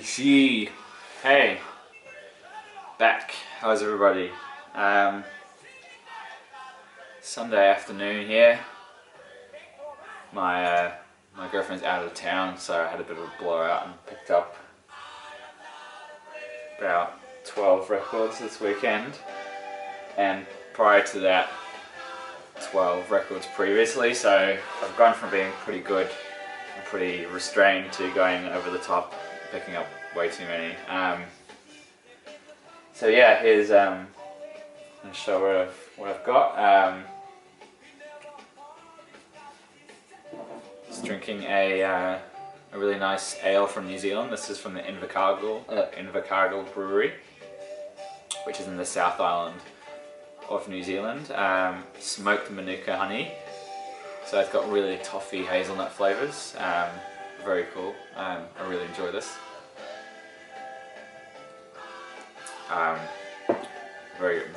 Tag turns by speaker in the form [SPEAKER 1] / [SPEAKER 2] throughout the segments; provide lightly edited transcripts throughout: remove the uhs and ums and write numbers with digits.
[SPEAKER 1] She, hey, back. How's everybody? Sunday afternoon here. My girlfriend's out of town, so I had a bit of a blowout and picked up about 12 records this weekend. And prior to that, 12 records previously. So I've gone from being pretty good and pretty restrained to going over the top, picking up way too many. So yeah, here's I'll show what I've got. Just drinking a really nice ale from New Zealand. This is from the Invercargill Brewery, which is in the South Island of New Zealand. Smoked Manuka honey, so it's got really toffee hazelnut flavours. Very cool. I really enjoy this.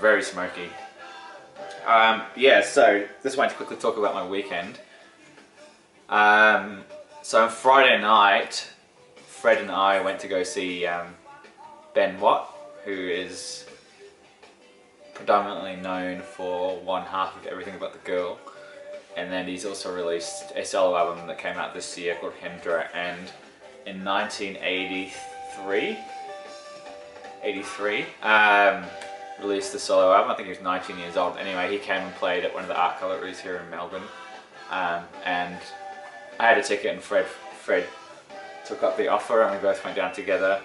[SPEAKER 1] Very smoky. Yeah, so just wanted to quickly talk about my weekend. So on Friday night, Fred and I went to go see Ben Watt, who is predominantly known for one half of Everything About the Girl, and then he's also released a solo album that came out this year called Hendra. And in 1983, released the solo album. I think he was 19 years old. Anyway, he came and played at one of the art galleries here in Melbourne, and I had a ticket, and Fred took up the offer, and we both went down together.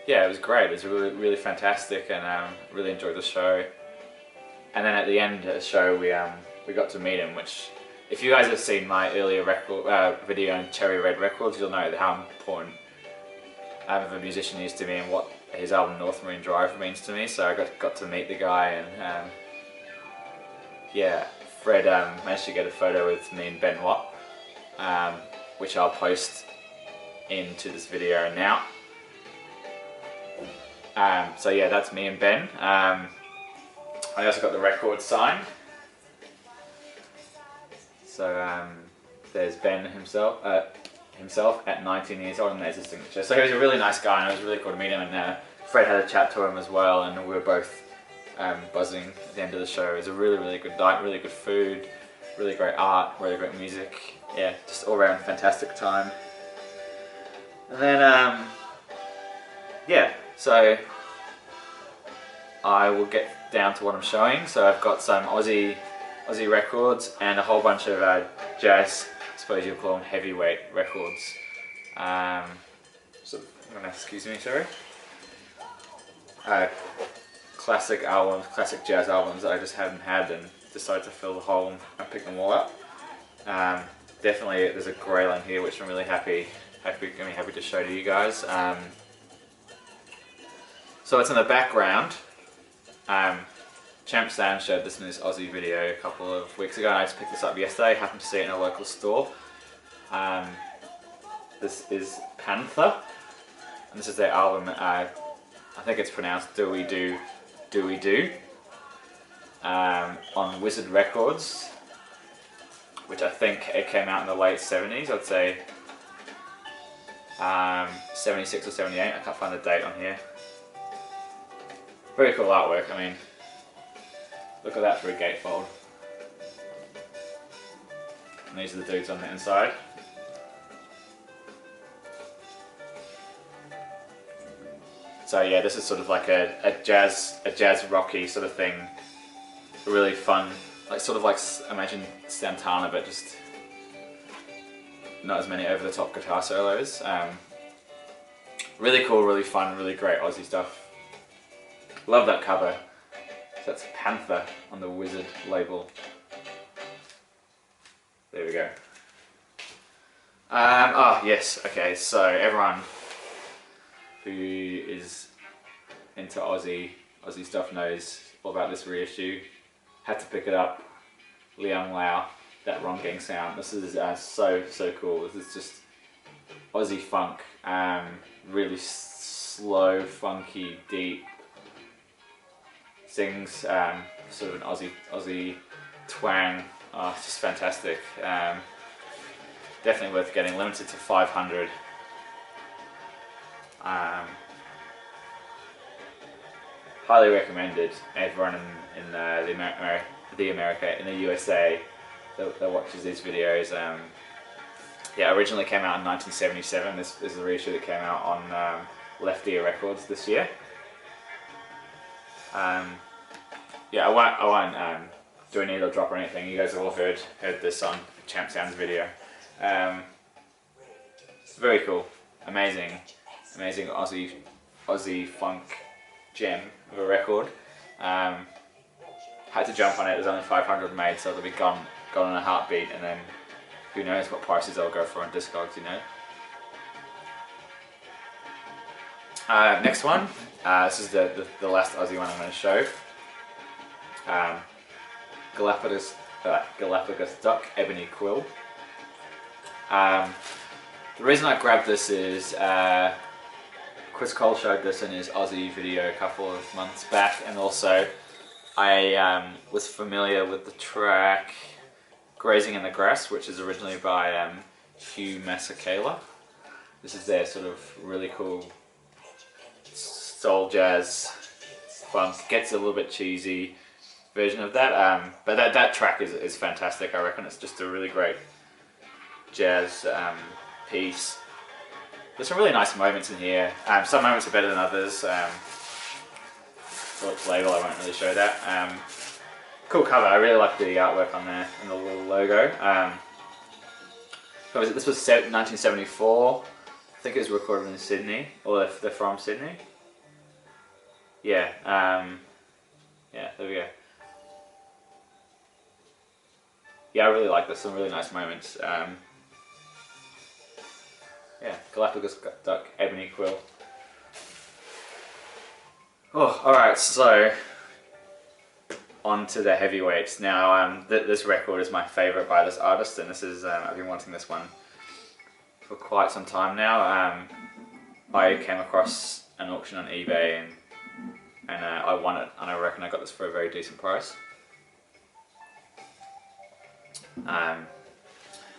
[SPEAKER 1] Yeah, it was great. It was really fantastic, and really enjoyed the show. And then at the end of the show, we got to meet him. Which, if you guys have seen my earlier video on Cherry Red Records, you'll know how important of a musician he is to me, and what his album North Marine Drive means to me. So I got to meet the guy, and yeah, Fred managed to get a photo with me and Ben Watt, which I'll post into this video now. So yeah, that's me and Ben. I also got the record signed. So there's Ben himself at 19 years old, and there's his signature. So he was a really nice guy, and it was really cool to meet him. And Fred had a chat to him as well, and we were both buzzing at the end of the show. It was a really good night, really good food, really great art, really great music. Yeah, just all around fantastic time. And then yeah, so I will get down to what I'm showing. So I've got some Aussie records and a whole bunch of jazz, I suppose you'll call them heavyweight records. So I'm gonna, excuse me, sorry. Classic albums, classic jazz albums that I just haven't had, and decided to fill the hole and pick them all up. Definitely, there's a Greyland here, which I'm really happy to show to you guys. So it's in the background. Champ Sam showed this in his Aussie video a couple of weeks ago, and I just picked this up yesterday. Happened to see it in a local store. This is Panther, and this is their album. I think it's pronounced Do We Do, on Wizard Records, which I think it came out in the late 70s. I'd say 76 or 78. I can't find the date on here. Very cool artwork. I mean, look at that for a gatefold. And these are the dudes on the inside. So yeah, this is sort of like a jazz rocky sort of thing. Really fun, like sort of like, imagine Santana, but just not as many over the top guitar solos. Really cool, really fun, really great Aussie stuff. Love that cover. So that's Panther on the Wizard label. There we go. Oh yes, okay, so everyone who is into Aussie stuff knows all about this reissue. Had to pick it up. Liang Lao, that Ronggeng sound. This is so cool. This is just Aussie funk. Really slow, funky, deep. Sings sort of an Aussie twang. Oh, it's just fantastic. definitely worth getting. Limited to 500. Highly recommended. Everyone in in the USA that watches these videos. Yeah, originally came out in 1977. This is the reissue that came out on Left Ear Records this year. Yeah, I won't do a needle drop or anything. You guys have all heard this on Champ Sounds video. Very cool, amazing Aussie Funk gem of a record. Had to jump on it. There's only 500 made, so it'll be gone in a heartbeat, and then who knows what prices they'll go for on Discogs, you know. Next one. This is the last Aussie one I'm going to show. Galapagos Duck Ebony Quill. The reason I grabbed this is Chris Cole showed this in his Aussie video a couple of months back, and also I was familiar with the track Grazing in the Grass, which is originally by Hugh Masekela. This is their sort of really cool soul jazz funk, gets a little bit cheesy version of that, but that track is fantastic. I reckon it's just a really great jazz piece. There's some really nice moments in here. Some moments are better than others. Philip's label, I won't really show that. Cool cover. I really like the artwork on there and the little logo. This was 1974. I think it was recorded in Sydney, or they're from Sydney. Yeah. Yeah. There we go. Yeah, I really like this. Some really nice moments. Yeah, Galapagos Duck Ebony Quill. Oh, alright, so on to the heavyweights. Now, this record is my favourite by this artist, and this is, I've been wanting this one for quite some time now. I came across an auction on eBay and I won it, and I reckon I got this for a very decent price.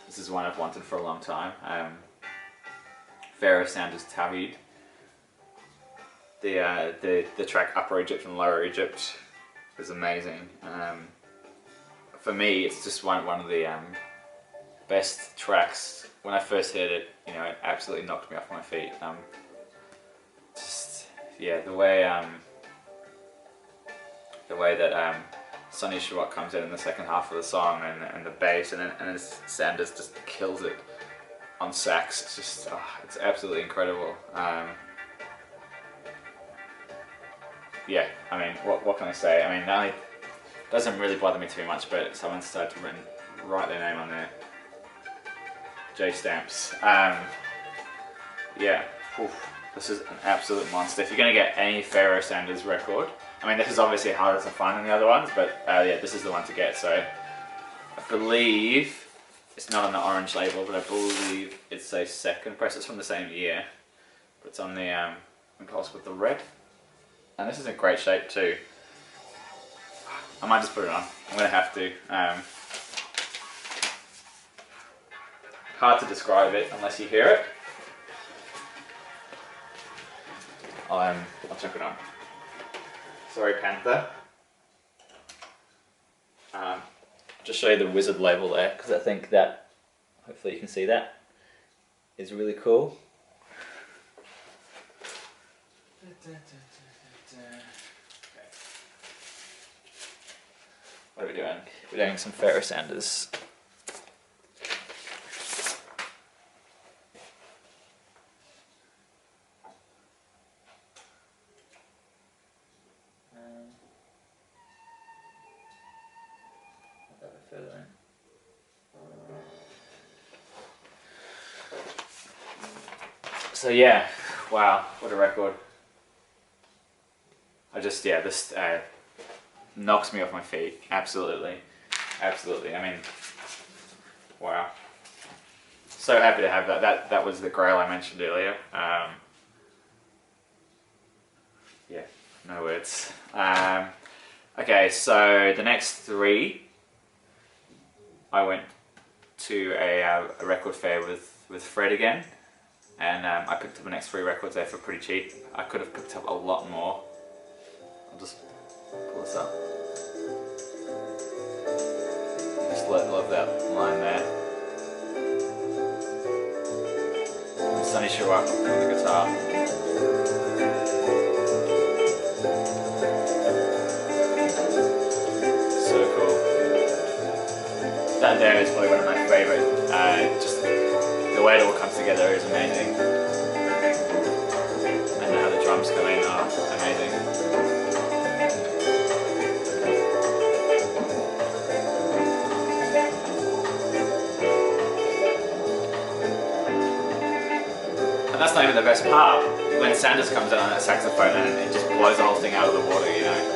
[SPEAKER 1] This is one I've wanted for a long time. Pharaoh Sanders Tawhid. The track Upper Egypt and Lower Egypt is amazing. For me, it's just one of the best tracks. When I first heard it, you know, it absolutely knocked me off my feet. Just yeah, the way that Sonny Shabbat comes in the second half of the song, and the bass, and then Sanders just kills it on sax. It's just, it's absolutely incredible. Yeah, I mean, what can I say? I mean, not only doesn't really bother me too much, but someone started to write their name on there. J Stamps. Yeah, oof, this is an absolute monster. If you're going to get any Pharaoh Sanders record, I mean, this is obviously harder to find than the other ones, but yeah, this is the one to get. So I believe it's not on the orange label, but I believe it's a second press. It's from the same year, but it's on the Impulse with the red. And this is in great shape too. I might just put it on. I'm going to have to. Hard to describe it unless you hear it. I'll chuck it on. Sorry, Panther. Just show you the Wizard label there, because I think that, hopefully you can see that, is really cool. Okay. What are we doing? We're doing some Pharaoh Sanders. So yeah, wow, what a record. Yeah, this knocks me off my feet, absolutely, absolutely. I mean, wow. So happy to have that. That was the grail I mentioned earlier. Yeah, no words. Okay, so the next three, I went to a record fair with Fred again, and I picked up the next 3 records there for pretty cheap. I could have picked up a lot more. I'll just pull this up. Just love that line there. And Sonny show up on the guitar. So cool. That there is probably one of my favourite. Just the way it all comes together is amazing. And how the drums come in are amazing. And that's not even the best part. When Sanders comes in on that saxophone and it just blows the whole thing out of the water, you know.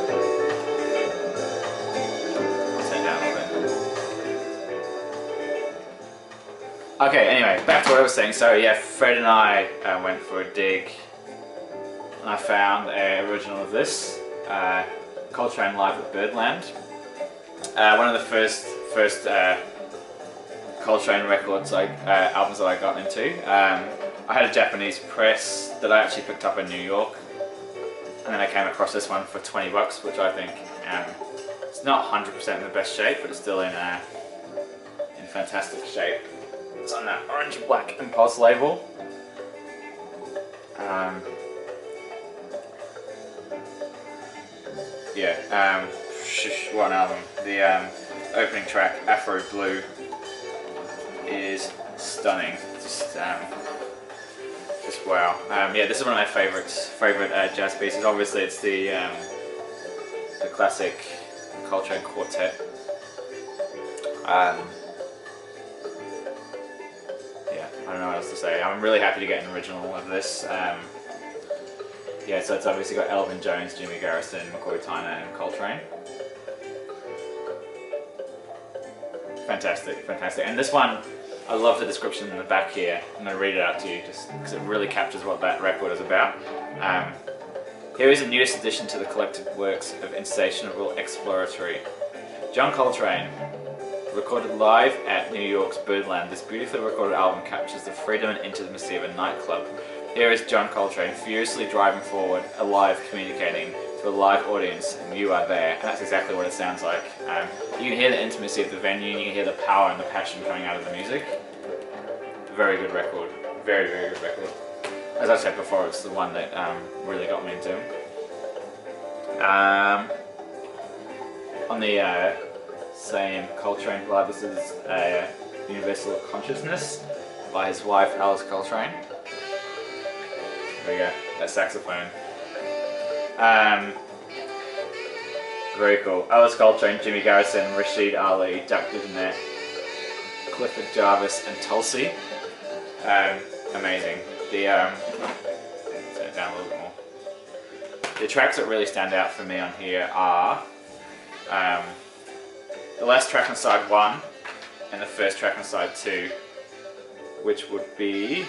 [SPEAKER 1] Okay, anyway, back to what I was saying. So yeah, Fred and I went for a dig, and I found an original of this, Coltrane Live at Birdland. One of the first Coltrane records, albums that I got into. I had a Japanese press that I actually picked up in New York, and then I came across this one for 20 bucks, which I think it's not 100% in the best shape, but it's still in fantastic shape. It's on that orange black Impulse label. What an album. The opening track, Afro Blue, is stunning. Just wow. Yeah, this is one of my favorite jazz pieces. Obviously, it's the classic Coltrane Quartet. I don't know what else to say. I'm really happy to get an original of this. Yeah, so it's obviously got Elvin Jones, Jimmy Garrison, McCoy Tyner, and Coltrane. Fantastic, fantastic. And this one, I love the description in the back here. I'm going to read it out to you just because it really captures what that record is about. Here is the newest addition to the collected works of insatiable exploratory. John Coltrane. Recorded live at New York's Birdland, this beautifully recorded album captures the freedom and intimacy of a nightclub. Here is John Coltrane furiously driving forward, alive, communicating to a live audience, and you are there. And that's exactly what it sounds like. You can hear the intimacy of the venue, you can hear the power and the passion coming out of the music. Very good record. Very, very good record. As I said before, it's the one that really got me into him. On the same Coltrane Live, this is Universal Consciousness by his wife Alice Coltrane. There we go, that saxophone. Very cool. Alice Coltrane, Jimmy Garrison, Rashid Ali, Jack Duvernay, Clifford Jarvis, and Tulsi. Amazing. Turn it down a little bit more. The tracks that really stand out for me on here are the last track on side 1 and the first track on side 2, which would be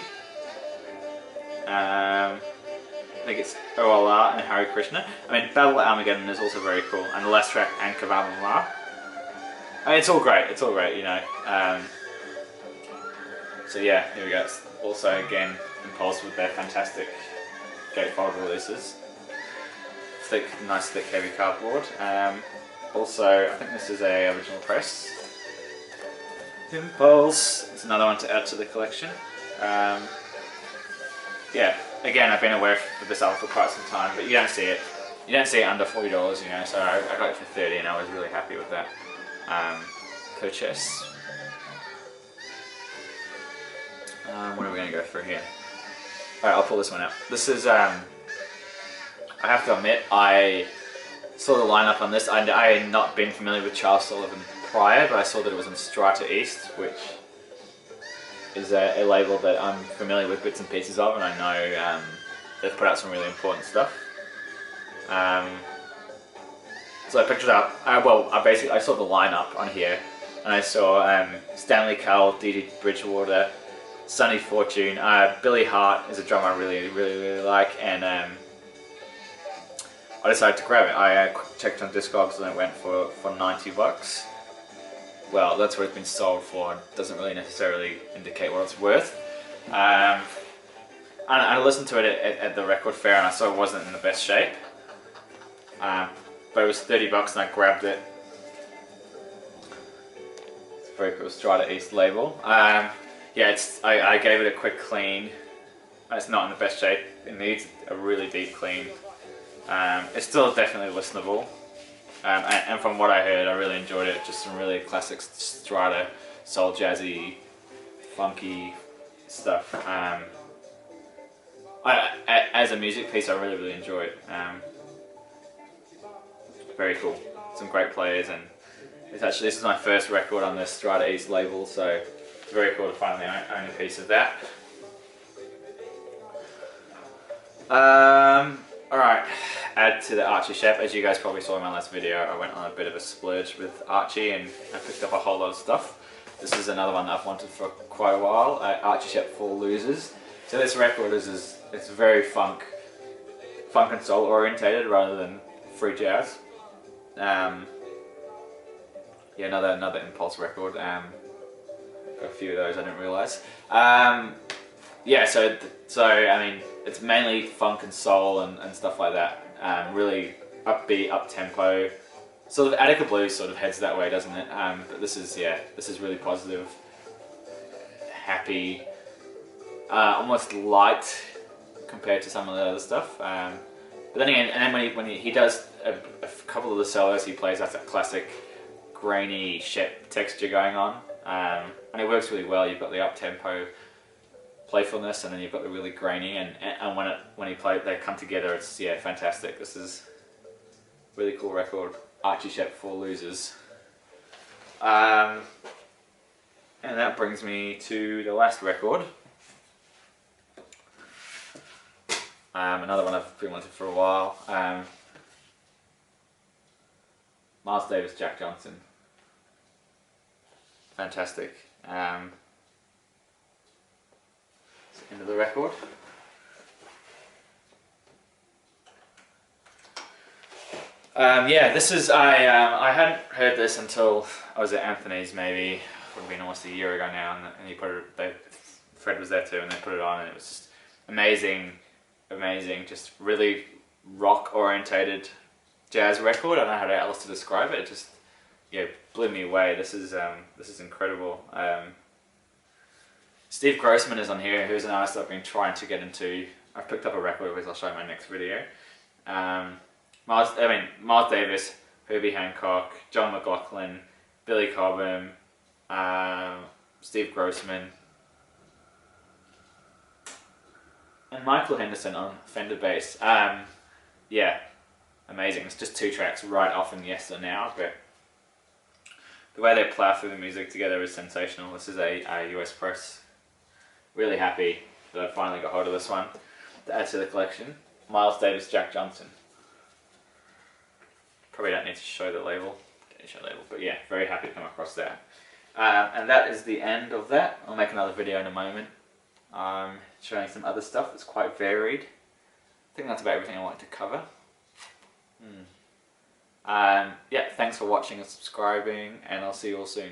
[SPEAKER 1] I think it's OLR and Hare Krishna. I mean, Battle at Armageddon is also very cool, and the last track, and Kavam La. I mean, it's all great, you know. So yeah, here we go. It's also again Impulse with their fantastic gatefold releases. Thick, nice thick heavy cardboard. Also, I think this is a original press. Impulse. It's another one to add to the collection. Yeah, again, I've been aware of this album for quite some time, but you don't see it. You don't see it under $40, you know. So I got it for 30, and I was really happy with that purchase. What are we going to go through here? Alright, I'll pull this one out. This is, I have to admit, I saw the lineup on this. I had not been familiar with Charles Sullivan prior, but I saw that it was on Strata East, which is a label that I'm familiar with bits and pieces of, and I know they've put out some really important stuff. So I picked it up. I saw the lineup on here, and I saw Stanley Cowell, Dee Bridgewater, Sonny Fortune, Billy Hart is a drummer I really like, and I decided to grab it. I checked on Discogs and it went for 90 bucks. well, that's what it's been sold for. It doesn't really necessarily indicate what it's worth. And I listened to it at the record fair and I saw it wasn't in the best shape. But it was $30 and I grabbed it. It's a very cool Strata East label. Yeah, I gave it a quick clean. It's not in the best shape. It needs a really deep clean. It's still definitely listenable. And from what I heard, I really enjoyed it. Just some really classic Strata, soul jazzy, funky stuff. As a music piece, I really enjoyed. Very cool. Some great players, and this is my first record on the Strata East label, so it's very cool to finally own a piece of that. Alright, add to the Archie Shep. As you guys probably saw in my last video, I went on a bit of a splurge with Archie and I picked up a whole lot of stuff. This is another one that I've wanted for quite a while, Archie Shep For Losers. So this record it's very funk and soul orientated rather than free jazz. Yeah, another Impulse record. Got a few of those I didn't realise. Yeah, so I mean, it's mainly funk and soul and stuff like that. Really upbeat, up tempo. Sort of Attica Blues sort of heads that way, doesn't it? But this is really positive, happy, almost light compared to some of the other stuff. But then again, and then when he does a couple of the solos, he plays that classic grainy Shep texture going on, and it works really well. You've got the up tempo playfulness, and then you've got the really grainy, and when they come together, it's fantastic. This is a really cool record, Archie Shep For Losers. And that brings me to the last record. Another one I've been wanting for a while. Miles Davis, Jack Johnson. Fantastic. End of the record. Yeah, this is I hadn't heard this until I was at Anthony's, maybe would have been almost a year ago now, and he put it. Fred was there too, and they put it on, and it was just amazing, just really rock orientated jazz record. I don't know how else to describe it. It just blew me away. This is incredible. Steve Grossman is on here, who's an artist I've been trying to get into. I've picked up a record, which I'll show in my next video. Miles Davis, Herbie Hancock, John McLaughlin, Billy Cobham, Steve Grossman, and Michael Henderson on Fender bass. Yeah, amazing. It's just 2 tracks right off in Yes or Now, but the way they plow through the music together is sensational. This is a US press. Really happy that I finally got hold of this one to add to the collection. Miles Davis, Jack Johnson. Probably don't need to show the label, but yeah, very happy to come across that. And that is the end of that. I'll make another video in a moment, showing some other stuff that's quite varied. I think that's about everything I wanted to cover. Yeah, thanks for watching and subscribing, and I'll see you all soon.